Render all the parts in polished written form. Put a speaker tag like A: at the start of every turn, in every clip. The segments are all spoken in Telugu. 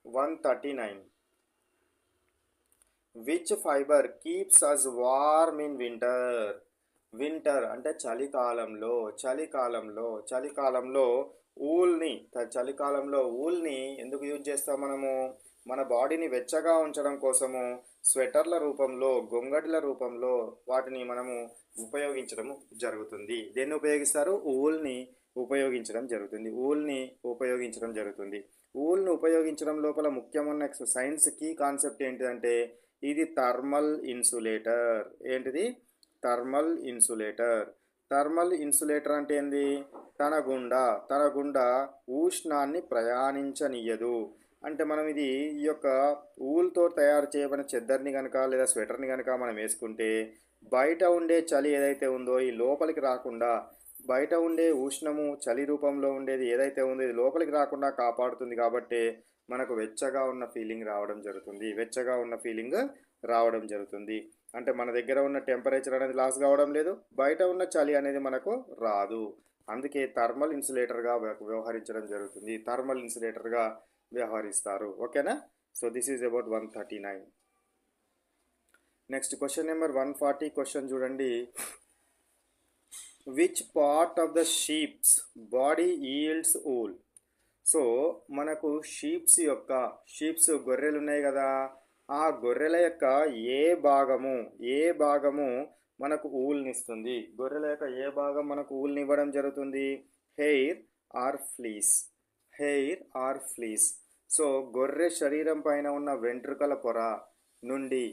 A: 139. Which fibre keeps us warm in winter? Winter అంటే చలికాలంలో చలికాలంలో ఊల్ని ఎందుకు యూజ్ చేస్తాం మనము? మన బాడీని వెచ్చగా ఉంచడం కోసము స్వెటర్ల రూపంలో, గొంగడిల రూపంలో వాటిని మనము ఉపయోగించడం జరుగుతుంది. దేన్ని ఉపయోగిస్తారు? ఊల్ని ఉపయోగించడం జరుగుతుంది. ఊల్ని ఉపయోగించడం లోపల ముఖ్యమైన సైన్స్ కీ కాన్సెప్ట్ ఏంటిదంటే ఇది థర్మల్ ఇన్సులేటర్. ఏంటిది? Thermal insulator. థర్మల్ ఇన్సులేటర్ అంటే ఏంది? తన గుండా ఉష్ణాన్ని ప్రయాణించనీయదు. అంటే మనం ఈ యొక్క ఊల్తో తయారు చేయబడిన చెద్దర్ని కనుక లేదా స్వెటర్ని కనుక మనం వేసుకుంటే బయట ఉండే చలి ఏదైతే ఉందో ఈ లోపలికి రాకుండా, బయట ఉండే ఉష్ణము చలి రూపంలో ఉండేది ఏదైతే ఉందో ఇది లోపలికి రాకుండా కాపాడుతుంది. కాబట్టి మనకు వెచ్చగా ఉన్న ఫీలింగ్ రావడం జరుగుతుంది. అంటే మన దగ్గర ఉన్న టెంపరేచర్ అనేది లాస్ కావడం లేదు, బయట ఉన్న చలి అనేది మనకు రాదు. అందుకే థర్మల్ ఇన్సులేటర్గా వ్యవహరిస్తారు. ఓకేనా? So this is about 139. Next question number 140 question చూడండి. Which part of the sheep's body yields wool? So మనకు షీప్స్ గొర్రెలు ఉన్నాయి కదా, ఆ గొర్రెల యొక్క ఏ భాగము మనకు ఊల్నిస్తుంది? గొర్రెల యొక్క ఏ భాగం మనకు ఊల్ని ఇవ్వడం జరుగుతుంది? Hair are fleas. సో గొర్రె శరీరం పైన ఉన్న వెంట్రుకల పొర నుండి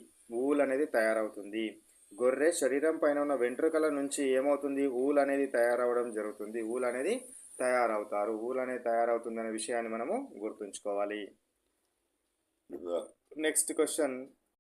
A: ఊల్ అనేది తయారవుతుంది. గొర్రె శరీరం పైన ఉన్న వెంట్రుకల నుంచి ఏమవుతుంది? ఊల్ అనేది తయారవడం జరుగుతుంది. ఊల్ అనేది తయారవుతుందనే విషయాన్ని మనము గుర్తుంచుకోవాలి. Next question